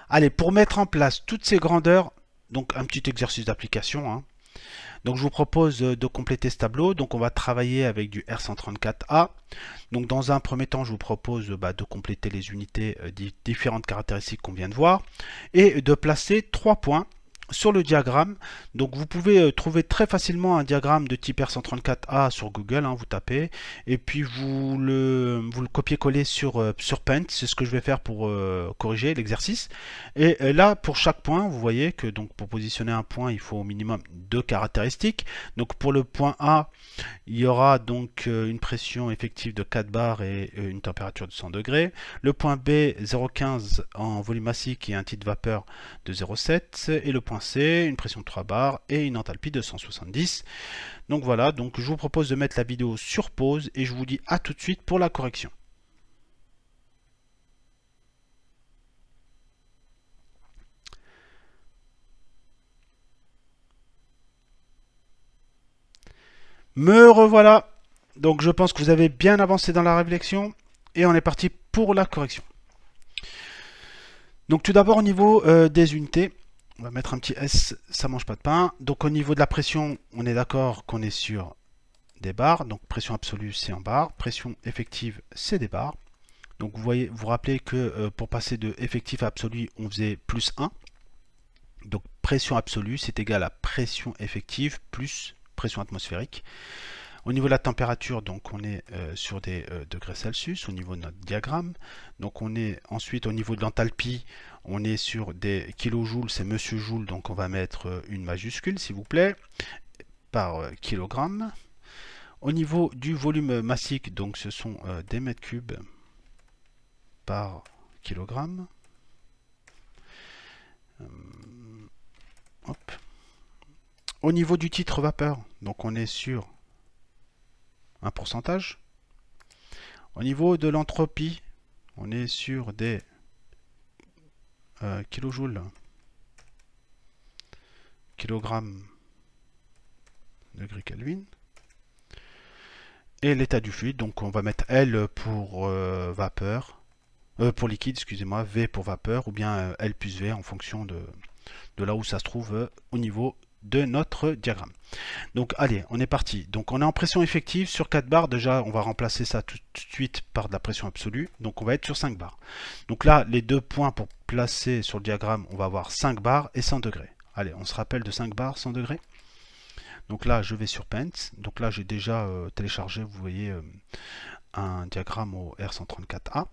Allez, pour mettre en place toutes ces grandeurs, donc un petit exercice d'application, hein. Donc je vous propose de compléter ce tableau. Donc on va travailler avec du R134A. Donc dans un premier temps, je vous propose de compléter les unités différentes caractéristiques qu'on vient de voir et de placer 3 points sur le diagramme. Donc vous pouvez trouver très facilement un diagramme de type R134A sur Google, hein, vous tapez, et puis vous le copiez-collez sur Paint. C'est ce que je vais faire pour corriger l'exercice. Et là, pour chaque point, vous voyez que donc pour positionner un point, il faut au minimum 2 caractéristiques. Donc pour le point A, il y aura donc une pression effective de 4 bars et une température de 100 degrés. Le point B, 0,15 en volume massique et un titre de vapeur de 0,7. Et le point C, une pression de 3 bars et une enthalpie de 170. Donc voilà, donc je vous propose de mettre la vidéo sur pause et je vous dis à tout de suite pour la correction. Me revoilà. Donc je pense que vous avez bien avancé dans la réflexion et on est parti pour la correction. Donc tout d'abord au niveau des unités, on va mettre un petit S, ça mange pas de pain. Donc au niveau de la pression, on est d'accord qu'on est sur des barres. Donc pression absolue c'est en barres, pression effective c'est des barres. Donc vous voyez, vous rappelez que pour passer de effectif à absolu, on faisait plus 1. Donc pression absolue c'est égal à pression effective plus pression atmosphérique. Au niveau de la température, donc on est sur des degrés Celsius au niveau de notre diagramme. Donc on est ensuite au niveau de l'enthalpie, on est sur des kilojoules, c'est monsieur joule, donc on va mettre une majuscule s'il vous plaît, par kilogramme. Au niveau du volume massique, donc ce sont des mètres cubes par kilogramme. Hop. Au niveau du titre vapeur, donc on est sur un pourcentage. Au niveau de l'entropie, on est sur des kilojoules, kilogrammes, degrés Kelvin. Et l'état du fluide, donc on va mettre L pour vapeur, pour liquide, excusez-moi, V pour vapeur, ou bien L plus V en fonction de là où ça se trouve au niveau de notre diagramme. Donc allez, on est parti. Donc on est en pression effective sur 4 bars. Déjà, on va remplacer ça tout de suite par de la pression absolue. Donc on va être sur 5 bars. Donc là, les deux points pour placer sur le diagramme, on va avoir 5 bars et 100 degrés. Allez, on se rappelle de 5 bars, 100 degrés. Donc là, je vais sur Paint. Donc là, j'ai déjà téléchargé, vous voyez, un diagramme au R134A.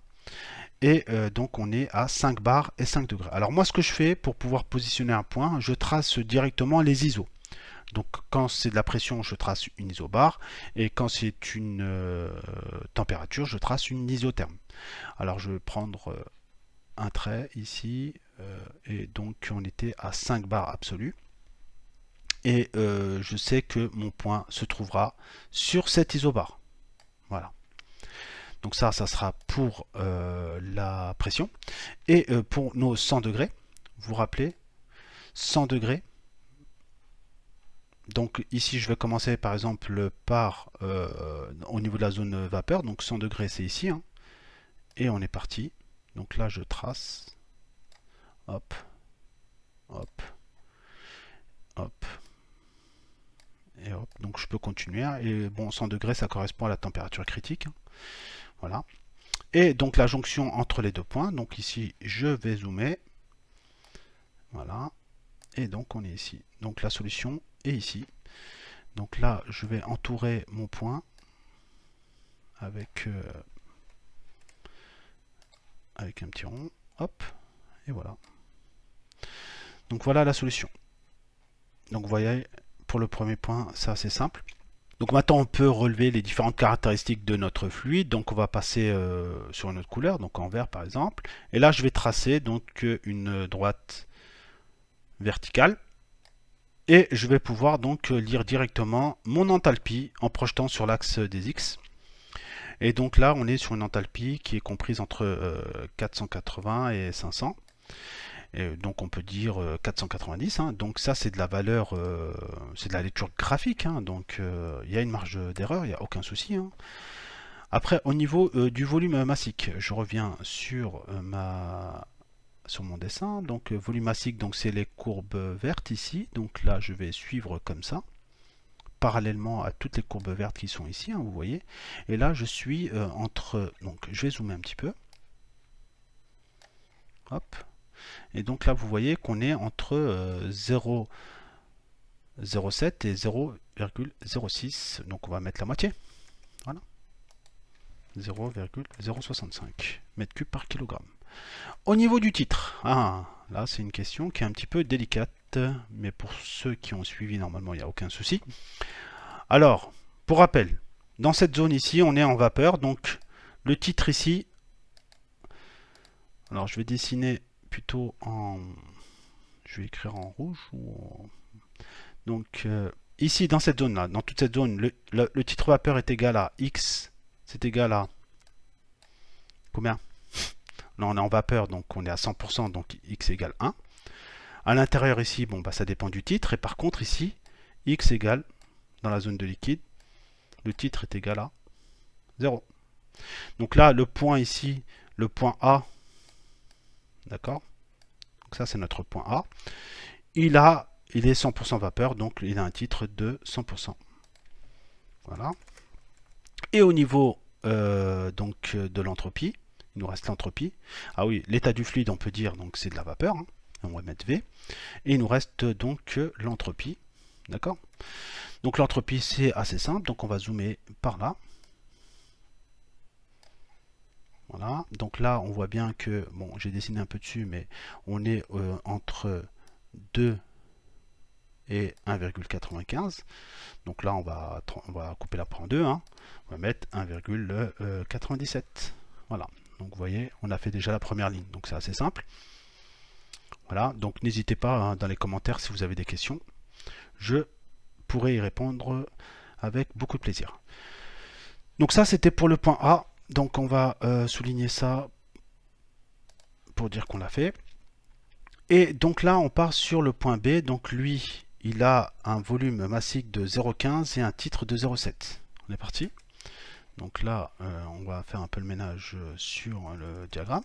Et donc on est à 5 bars et 5 degrés. Alors moi ce que je fais pour pouvoir positionner un point, je trace directement les ISO. Donc quand c'est de la pression, je trace une isobar. Et quand c'est une température, je trace une isotherme. Alors je vais prendre un trait ici. Et donc on était à 5 bars absolus. Et je sais que mon point se trouvera sur cette isobar. Voilà. Donc ça sera pour la pression. Et pour nos 100 degrés, vous vous rappelez, 100 degrés. Donc ici, je vais commencer par exemple par au niveau de la zone vapeur. Donc 100 degrés, c'est ici. Hein. Et on est parti. Donc là, je trace. Hop, hop, hop. Et hop. Donc je peux continuer. Et bon, 100 degrés, ça correspond à la température critique. Hein. Voilà. Et donc la jonction entre les deux points. Donc ici, je vais zoomer. Voilà. Et donc on est ici. Donc la solution est ici. Donc là, je vais entourer mon point avec un petit rond. Hop. Et voilà. Donc voilà la solution. Donc vous voyez, pour le premier point, c'est assez simple. Donc maintenant, on peut relever les différentes caractéristiques de notre fluide. Donc on va passer sur une autre couleur, donc en vert par exemple. Et là, je vais tracer donc une droite verticale. Et je vais pouvoir donc lire directement mon enthalpie en projetant sur l'axe des X. Et donc là, on est sur une enthalpie qui est comprise entre 480 et 500. Et donc on peut dire 490, hein. Donc ça c'est de la valeur, c'est de la lecture graphique, hein. Donc il y a une marge d'erreur, il n'y a aucun souci, hein. Après au niveau du volume massique, je reviens sur mon dessin. Donc volume massique, donc c'est les courbes vertes ici. Donc là je vais suivre comme ça, parallèlement à toutes les courbes vertes qui sont ici, hein, vous voyez. Et là je suis donc je vais zoomer un petit peu. Hop. Et donc là, vous voyez qu'on est entre 0,07 et 0,06. Donc on va mettre la moitié. Voilà. 0,065 mètres cubes par kilogramme. Au niveau du titre, là c'est une question qui est un petit peu délicate, mais pour ceux qui ont suivi, normalement, il n'y a aucun souci. Alors, pour rappel, dans cette zone ici, on est en vapeur. Donc le titre ici, alors je vais dessiner plutôt en... Je vais écrire en rouge ou donc ici dans cette zone là, dans toute cette zone, le titre vapeur est égal à X, c'est égal à combien? Là on est en vapeur, donc on est à 100%, donc X égale 1. À l'intérieur ici, bon bah ça dépend du titre, et par contre ici, X égale, dans la zone de liquide, le titre est égal à 0. Donc là, le point ici, le point A, d'accord? Donc ça c'est notre point A. Il est 100% vapeur, donc il a un titre de 100%. Voilà. Et au niveau donc de l'entropie, il nous reste l'entropie. Ah oui, l'état du fluide, on peut dire, donc c'est de la vapeur. Hein. On va mettre V. Et il nous reste donc l'entropie. D'accord? Donc l'entropie, c'est assez simple. Donc on va zoomer par là. Voilà. Donc là, on voit bien que, bon, j'ai dessiné un peu dessus, mais on est entre 2 et 1,95. Donc là, on va couper la en deux. Hein. On va mettre 1,97. Voilà. Donc vous voyez, on a fait déjà la première ligne. Donc c'est assez simple. Voilà. Donc n'hésitez pas hein, dans les commentaires si vous avez des questions. Je pourrai y répondre avec beaucoup de plaisir. Donc ça, c'était pour le point A. Donc on va souligner ça pour dire qu'on l'a fait. Et donc là, on part sur le point B. Donc lui, il a un volume massique de 0,15 et un titre de 0,7. On est parti. Donc là, on va faire un peu le ménage sur le diagramme.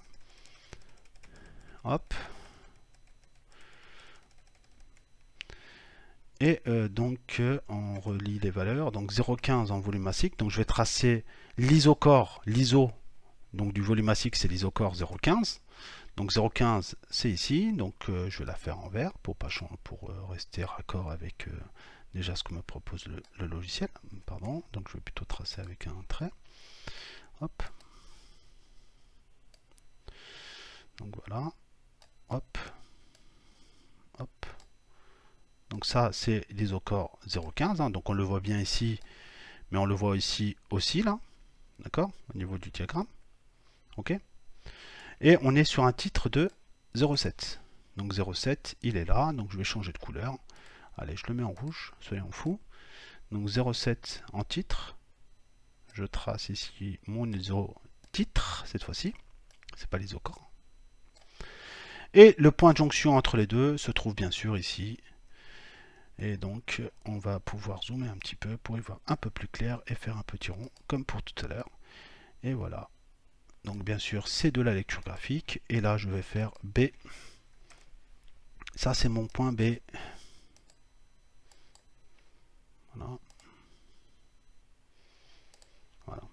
Hop. Et donc, on relie les valeurs. Donc 0,15 en volume massique. Donc je vais tracer l'isocore. L'ISO donc du volume massique, c'est l'isocore 0,15. Donc 0,15, c'est ici. Donc je vais la faire en vert pour rester raccord avec déjà ce que me propose le logiciel. Pardon. Donc je vais plutôt tracer avec un trait. Hop. Donc voilà. Hop. Hop. Donc ça, c'est l'isocore 0,15. Hein. Donc on le voit bien ici, mais on le voit ici aussi, là. D'accord? Au niveau du diagramme. OK. Et on est sur un titre de 0,7. Donc 0,7, il est là. Donc je vais changer de couleur. Allez, je le mets en rouge, soyons fous. Donc 0,7 en titre. Je trace ici mon ISO titre, cette fois-ci. C'est pas l'isocore. Et le point de jonction entre les deux se trouve bien sûr ici. Et donc, on va pouvoir zoomer un petit peu pour y voir un peu plus clair et faire un petit rond, comme pour tout à l'heure. Et voilà. Donc, bien sûr, c'est de la lecture graphique. Et là, je vais faire B. Ça, c'est mon point B. Voilà. Voilà.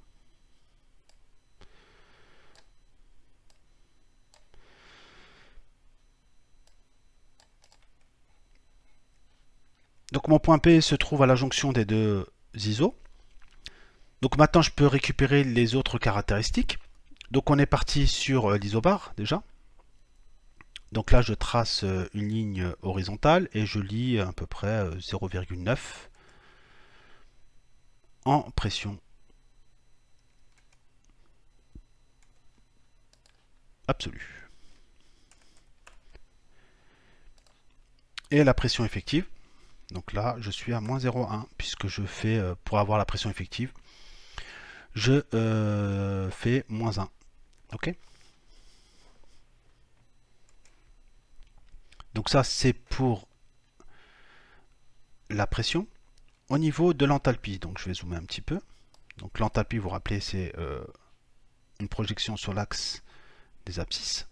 Donc, mon point P se trouve à la jonction des deux ISO. Donc, maintenant, je peux récupérer les autres caractéristiques. Donc, on est parti sur l'isobar, déjà. Donc là, je trace une ligne horizontale et je lis à peu près 0,9 en pression absolue. Et la pression effective, donc là, je suis à moins 0,1 puisque je fais, pour avoir la pression effective, je fais moins 1. OK ? Donc ça, c'est pour la pression. Au niveau de l'enthalpie, donc je vais zoomer un petit peu. Donc l'enthalpie, vous vous rappelez, c'est une projection sur l'axe des abscisses.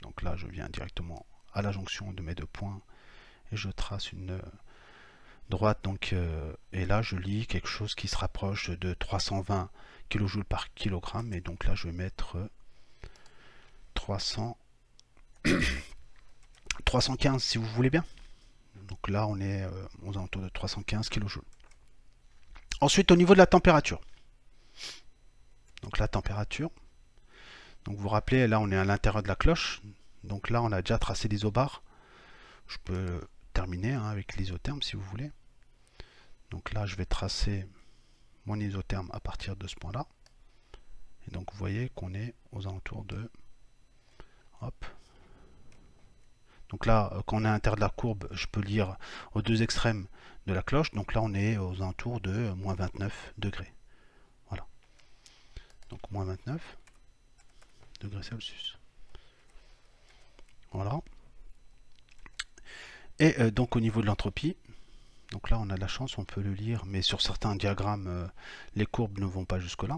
Donc là, je viens directement à la jonction de mes deux points et je trace une droite. Donc, et là, je lis quelque chose qui se rapproche de 320 kJ par kilogramme. Et donc là, je vais mettre 315 si vous voulez bien. Donc là, on est aux alentours de 315 kJ. Ensuite, au niveau de la température. Donc la température. Donc vous vous rappelez, là, on est à l'intérieur de la cloche. Donc là, on a déjà tracé l'isobare. Je peux terminer avec l'isotherme si vous voulez. Donc là, je vais tracer mon isotherme à partir de ce point-là. Et donc vous voyez qu'on est aux alentours de... Hop. Donc là, quand on est à l'intérieur de la courbe, je peux lire aux deux extrêmes de la cloche. Donc là, on est aux alentours de moins 29 degrés. Voilà. Donc moins 29 degrés Celsius. Voilà. Et donc au niveau de l'entropie, donc là on a de la chance, on peut le lire, mais sur certains diagrammes, les courbes ne vont pas jusque-là.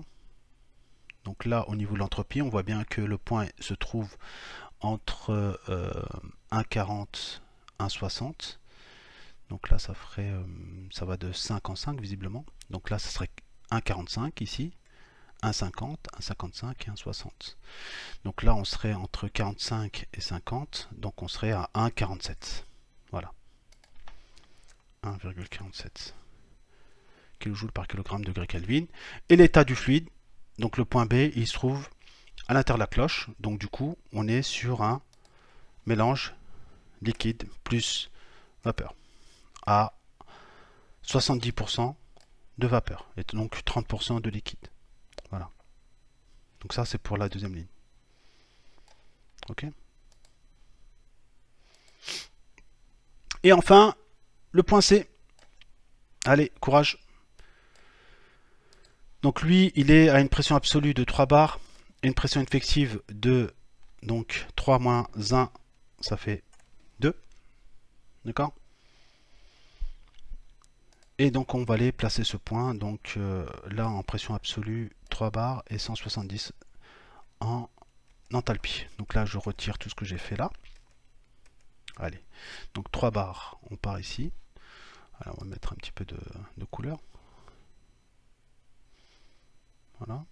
Donc là, au niveau de l'entropie, on voit bien que le point se trouve entre 1,40 et 1,60. Donc là, ça ferait, ça va de 5 en 5 visiblement. Donc là, ça serait 1,45 ici, 1,50, 1,55 et 1,60. Donc là, on serait entre 45 et 50, donc on serait à 1,47. Voilà. 1,47 kJ par kilogramme degré Kelvin. Et l'état du fluide, donc le point B, il se trouve à l'intérieur de la cloche. Donc du coup, on est sur un mélange liquide plus vapeur à 70% de vapeur et donc 30% de liquide. Voilà. Donc ça, c'est pour la deuxième ligne. Ok. Et enfin, le point C. Allez, courage. Donc lui, il est à une pression absolue de 3 bars et une pression effective de donc 3 moins 1, ça fait 2. D'accord? Et donc on va aller placer ce point, donc là en pression absolue 3 bars et 170 en enthalpie. Donc là je retire tout ce que j'ai fait là. Allez, donc 3 bars, on part ici. Alors on va mettre un petit peu de couleur. Voilà.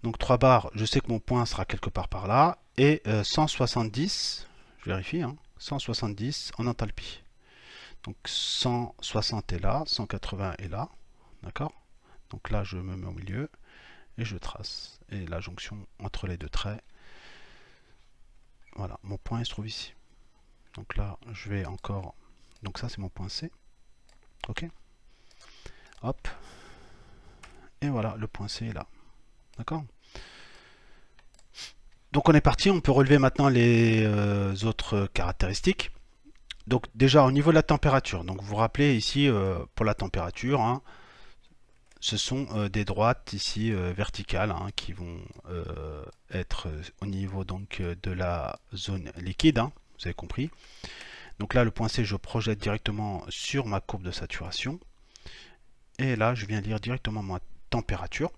Donc 3 barres, je sais que mon point sera quelque part par là. Et 170, je vérifie, 170 en enthalpie. Donc 160 est là, 180 est là. D'accord? Donc là, je me mets au milieu et je trace. Et la jonction entre les deux traits. Voilà, mon point il se trouve ici. Donc là, je vais encore... Donc ça, c'est mon point C. Ok? Hop. Et voilà, le point C est là. D'accord? Donc on est parti, on peut relever maintenant les autres caractéristiques. Donc déjà au niveau de la température, donc vous vous rappelez ici pour la température, ce sont des droites ici verticales qui vont être au niveau donc de la zone liquide, vous avez compris. Donc là le point C, je projette directement sur ma courbe de saturation. Et là je viens lire directement ma température.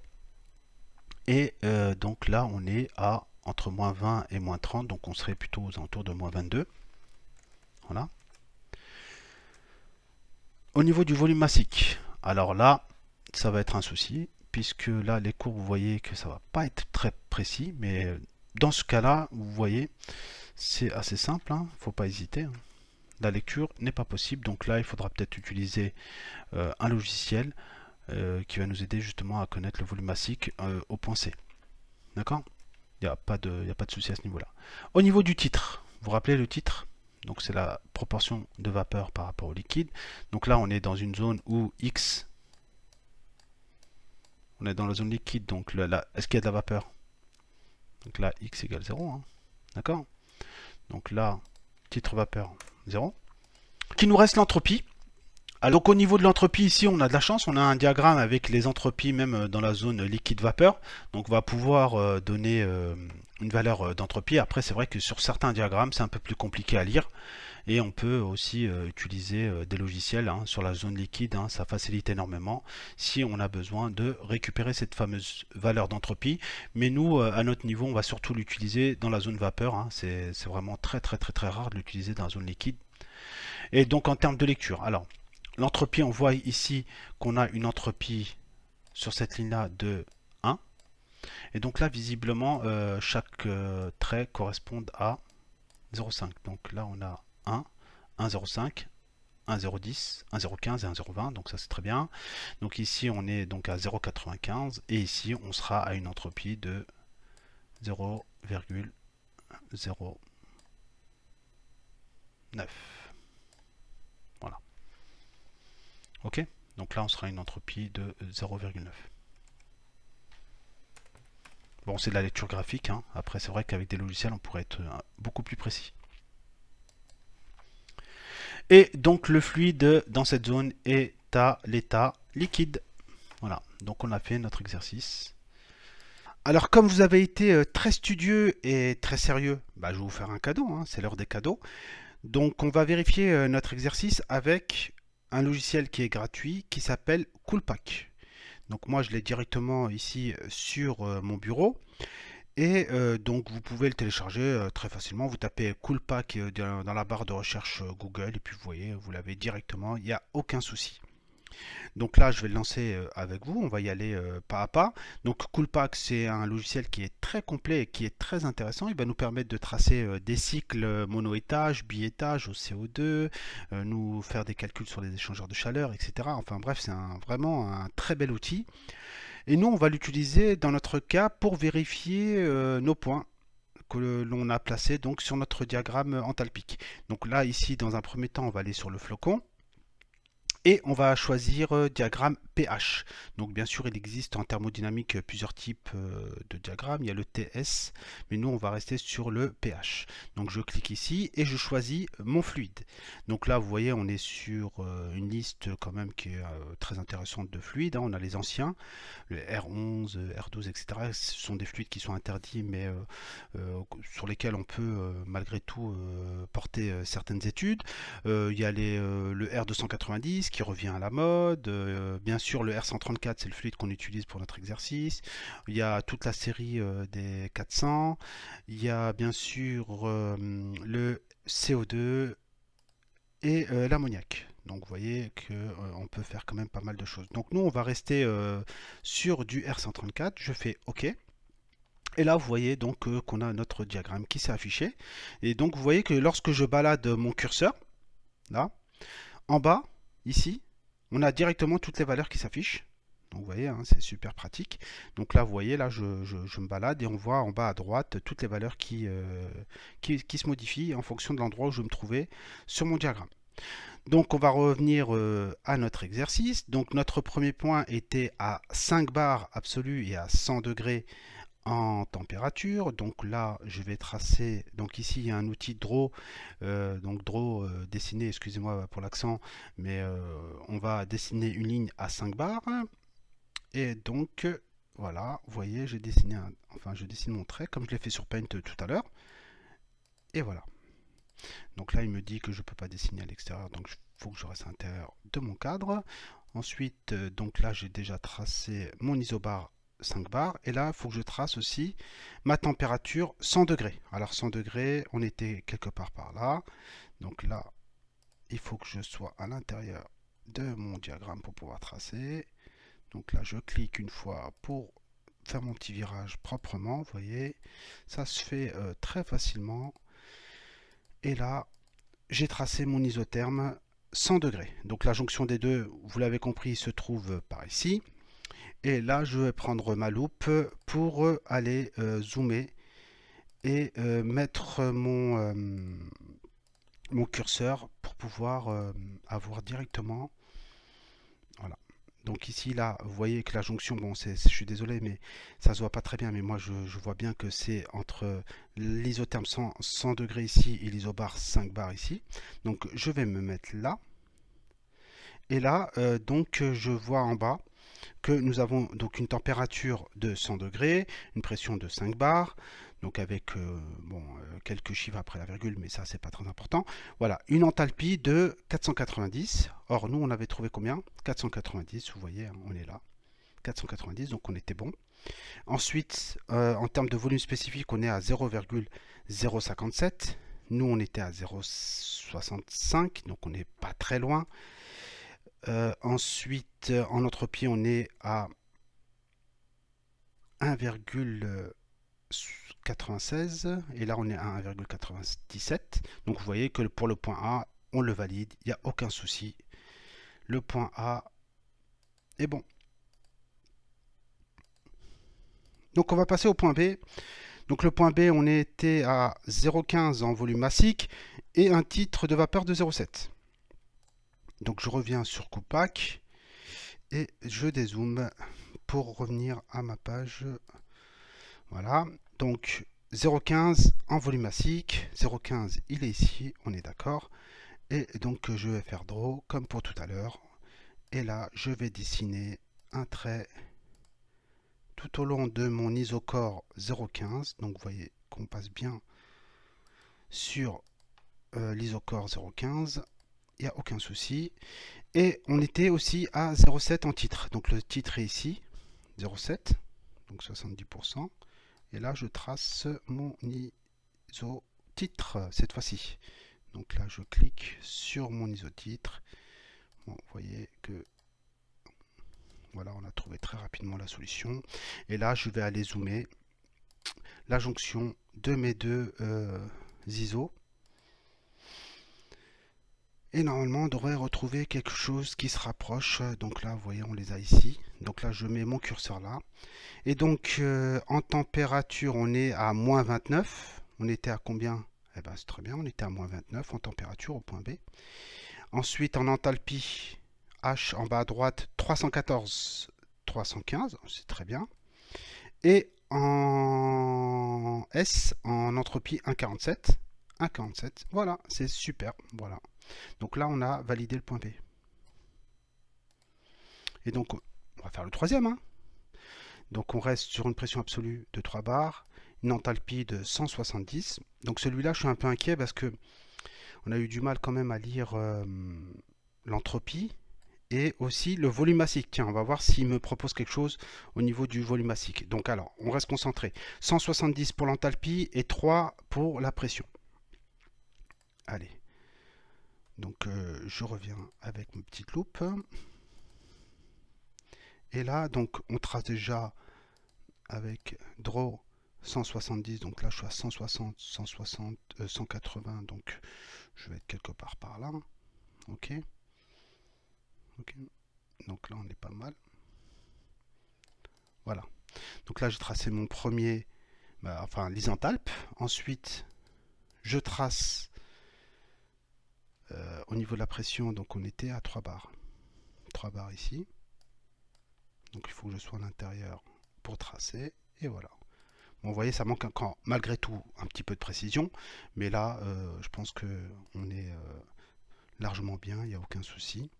Et donc là on est à entre moins 20 et moins 30, donc on serait plutôt aux alentours de moins 22. Voilà. Au niveau du volume massique, alors là, ça va être un souci, puisque là, les courbes, vous voyez que ça va pas être très précis, mais dans ce cas-là, vous voyez, c'est assez simple, il ne faut pas hésiter. La lecture n'est pas possible, donc là, il faudra peut-être utiliser un logiciel qui va nous aider justement à connaître le volume massique au point C. D'accord? Il n'y a pas de souci à ce niveau-là. Au niveau du titre, vous vous rappelez le titre? Donc c'est la proportion de vapeur par rapport au liquide. Donc là on est dans une zone où X, on est dans la zone liquide, donc est-ce qu'il y a de la vapeur? Donc là X égale 0, d'accord? Donc là, titre vapeur 0. Qu'il nous reste l'entropie. Alors, donc au niveau de l'entropie, ici on a de la chance, on a un diagramme avec les entropies même dans la zone liquide-vapeur. Donc on va pouvoir donner une valeur d'entropie. Après c'est vrai que sur certains diagrammes c'est un peu plus compliqué à lire. Et on peut aussi utiliser des logiciels sur la zone liquide, ça facilite énormément si on a besoin de récupérer cette fameuse valeur d'entropie. Mais nous, à notre niveau, on va surtout l'utiliser dans la zone vapeur. C'est vraiment très rare de l'utiliser dans la zone liquide. Et donc en termes de lecture, alors l'entropie, on voit ici qu'on a une entropie sur cette ligne-là de 1. Et donc là, visiblement, chaque trait correspond à 0,5. Donc là, on a 1, 1,05, 1,010, 1,015 et 1,020. Donc ça, c'est très bien. Donc ici, on est donc à 0,95. Et ici, on sera à une entropie de 0,09. Voilà. Ok, donc là on sera à une entropie de 0,9. Bon, c'est de la lecture graphique, Après c'est vrai qu'avec des logiciels on pourrait être beaucoup plus précis. Et donc le fluide dans cette zone est à l'état liquide. Voilà, donc on a fait notre exercice. Alors comme vous avez été très studieux et très sérieux, je vais vous faire un cadeau, c'est l'heure des cadeaux. Donc on va vérifier notre exercice avec un logiciel qui est gratuit qui s'appelle Coolpack. Donc moi je l'ai directement ici sur mon bureau. Et donc vous pouvez le télécharger très facilement. Vous tapez Coolpack dans la barre de recherche Google et puis vous voyez, vous l'avez directement, il n'y a aucun souci. Donc là je vais le lancer avec vous, on va y aller pas à pas. Donc Coolpack c'est un logiciel qui est très complet et qui est très intéressant. Il va nous permettre de tracer des cycles mono-étage, bi-étage au CO2, nous faire des calculs sur les échangeurs de chaleur, etc. Enfin bref, c'est vraiment un très bel outil. Et nous, on va l'utiliser dans notre cas pour vérifier nos points que l'on a placés donc, sur notre diagramme enthalpique. Donc là, ici, dans un premier temps, on va aller sur le flocon. Et on va choisir diagramme pH. Donc bien sûr, il existe en thermodynamique plusieurs types de diagrammes. Il y a le TS, mais nous, on va rester sur le pH. Donc je clique ici et je choisis mon fluide. Donc là, vous voyez, on est sur une liste quand même qui est très intéressante de fluides. On a les anciens, le R11, R12, etc. Ce sont des fluides qui sont interdits, mais sur lesquels on peut malgré tout porter certaines études. Il y a le R290 qui revient à la mode. Bien sûr, le R134, c'est le fluide qu'on utilise pour notre exercice. Il y a toute la série des 400. Il y a bien sûr le CO2 et l'ammoniac. Donc vous voyez qu'on peut faire quand même pas mal de choses. Donc nous, on va rester sur du R134. Je fais OK. Et là, vous voyez donc qu'on a notre diagramme qui s'est affiché. Et donc, vous voyez que lorsque je balade mon curseur, là, en bas, ici, on a directement toutes les valeurs qui s'affichent. Donc vous voyez, c'est super pratique. Donc là, vous voyez, là, je me balade et on voit en bas à droite toutes les valeurs qui se modifient en fonction de l'endroit où je me trouvais sur mon diagramme. Donc on va revenir à notre exercice. Donc notre premier point était à 5 bars absolus et à 100 degrés en température. Donc là je vais tracer, donc ici il y a un outil Draw, donc Draw dessiner, excusez-moi pour l'accent, mais on va dessiner une ligne à 5 bars. Et donc voilà, vous voyez, j'ai dessiné je dessine mon trait comme je l'ai fait sur Paint tout à l'heure. Et voilà. Donc là il me dit que je ne peux pas dessiner à l'extérieur, donc il faut que je reste à l'intérieur de mon cadre. Ensuite, donc là j'ai déjà tracé mon isobar 5 bars. Et là, il faut que je trace aussi ma température 100 degrés. Alors 100 degrés, on était quelque part par là. Donc là, il faut que je sois à l'intérieur de mon diagramme pour pouvoir tracer. Donc là, je clique une fois pour faire mon petit virage proprement. Vous voyez, ça se fait très facilement. Et là, j'ai tracé mon isotherme 100 degrés. Donc la jonction des deux, vous l'avez compris, se trouve par ici. Et là, je vais prendre ma loupe pour aller zoomer et mettre mon curseur pour pouvoir avoir directement. Voilà. Donc ici, là, vous voyez que la jonction, bon, je suis désolé, mais ça se voit pas très bien, mais moi, je vois bien que c'est entre l'isotherme 100 degrés ici et l'isobar 5 bars ici. Donc, je vais me mettre là. Et là, donc, je vois en bas que nous avons donc une température de 100 degrés, une pression de 5 bars, donc avec quelques chiffres après la virgule, mais ça c'est pas très important. Voilà, une enthalpie de 490. Or nous on avait trouvé combien? 490, vous voyez, hein, on est là. 490, donc on était bon. Ensuite, en termes de volume spécifique, on est à 0,057. Nous on était à 0,65, donc on n'est pas très loin. Ensuite, en entropie, on est à 1,96 et là on est à 1,97. Donc vous voyez que pour le point A, on le valide, il n'y a aucun souci. Le point A est bon. Donc on va passer au point B. Donc le point B, on était à 0,15 en volume massique et un titre de vapeur de 0,7. Donc je reviens sur Coolpack et je dézoome pour revenir à ma page. Voilà, donc 0,15 en volume massique, 0,15 il est ici, on est d'accord. Et donc je vais faire draw comme pour tout à l'heure. Et là, je vais dessiner un trait tout au long de mon isocore 0,15. Donc vous voyez qu'on passe bien sur l'isocore 0,15. Il n'y a aucun souci. Et on était aussi à 0,7 en titre. Donc le titre est ici, 0,7, donc 70%. Et là, je trace mon isotitre cette fois-ci. Donc là, je clique sur mon isotitre. Bon, vous voyez que voilà, on a trouvé très rapidement la solution. Et là, je vais aller zoomer la jonction de mes deux ISO. Et normalement, on devrait retrouver quelque chose qui se rapproche. Donc là, vous voyez, on les a ici. Donc là, je mets mon curseur là. Et donc, en température, on est à moins 29. On était à combien? Eh bien, c'est très bien, on était à moins 29 en température au point B. Ensuite, en enthalpie, H en bas à droite, 314, 315, c'est très bien. Et en S, en entropie, 1,47. 1,47, voilà, c'est super, voilà. Donc là, on a validé le point B. Et donc, on va faire le troisième, hein. Donc on reste sur une pression absolue de 3 bars, une enthalpie de 170. Donc celui-là, je suis un peu inquiet parce que on a eu du mal quand même à lire l'entropie et aussi le volume massique. Tiens, on va voir s'il me propose quelque chose au niveau du volume massique. Donc alors, on reste concentré. 170 pour l'enthalpie et 3 pour la pression. Allez. Donc je reviens avec ma petite loupe. Et là, donc on trace déjà avec draw 170, donc là je suis à 160, 160, 180, donc je vais être quelque part par là. Ok. Ok. Donc là on est pas mal. Voilà. Donc là j'ai tracé mon premier, enfin l'isenthalpe. Ensuite je trace au niveau de la pression, donc on était à 3 bars. 3 bars ici. Donc il faut que je sois à l'intérieur pour tracer. Et voilà. Bon, vous voyez, ça manque encore, malgré tout, un petit peu de précision. Mais là, je pense qu'on est largement bien, il n'y a aucun souci.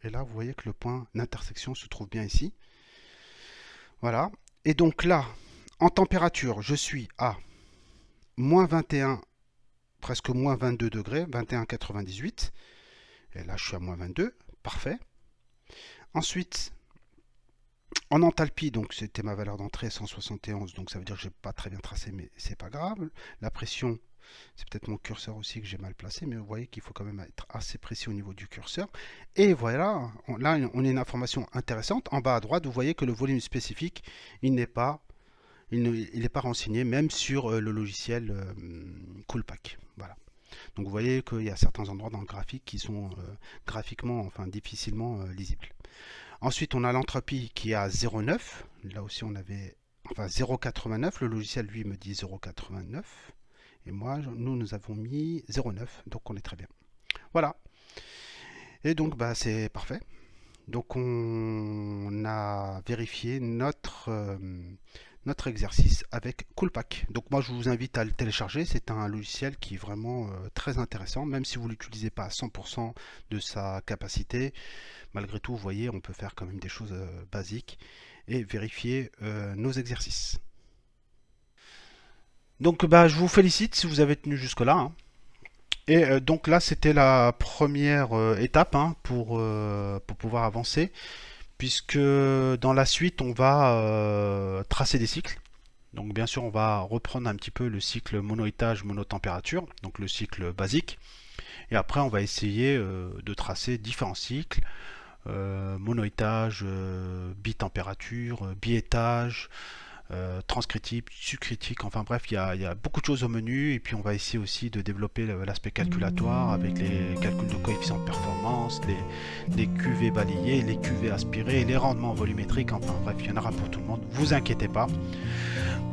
Et là, vous voyez que le point d'intersection se trouve bien ici. Voilà. Et donc là, en température, je suis à moins 21, presque moins 22 degrés, 21,98. Et là, je suis à moins 22. Parfait. Ensuite, en enthalpie, donc c'était ma valeur d'entrée 171, donc ça veut dire que je n'ai pas très bien tracé, mais c'est pas grave. La pression, c'est peut-être mon curseur aussi que j'ai mal placé, mais vous voyez qu'il faut quand même être assez précis au niveau du curseur. Et voilà, là on a une information intéressante. En bas à droite, vous voyez que le volume spécifique, il n'est pas renseigné, même sur le logiciel Coolpack. Voilà. Donc vous voyez qu'il y a certains endroits dans le graphique qui sont graphiquement, enfin difficilement lisibles. Ensuite, on a l'entropie qui est à 0,9. Là aussi, on avait enfin 0,89. Le logiciel, lui, me dit 0,89. Et moi, nous avons mis 0,9. Donc, on est très bien. Voilà. Et donc, bah, c'est parfait. Donc, on a vérifié notre notre exercice avec Coolpack. Donc moi je vous invite à le télécharger, c'est un logiciel qui est vraiment très intéressant, même si vous ne l'utilisez pas à 100% de sa capacité. Malgré tout, vous voyez, on peut faire quand même des choses basiques et vérifier nos exercices. Donc je vous félicite si vous avez tenu jusque là, hein. Et donc là c'était la première étape, hein, pour pouvoir avancer, puisque dans la suite on va tracer des cycles. Donc bien sûr on va reprendre un petit peu le cycle monoétage monotempérature, donc le cycle basique, et après on va essayer de tracer différents cycles, monoétage, bitempérature, biétage, transcritique, subcritique, enfin bref, il y a beaucoup de choses au menu, et puis on va essayer aussi de développer l'aspect calculatoire avec les calculs de coefficients de performance, les QV balayés, les QV aspirés, les rendements volumétriques, enfin bref, il y en aura pour tout le monde, vous inquiétez pas.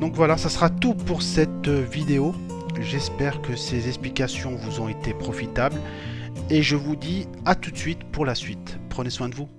Donc voilà, ça sera tout pour cette vidéo. J'espère que ces explications vous ont été profitables, et je vous dis à tout de suite pour la suite. Prenez soin de vous.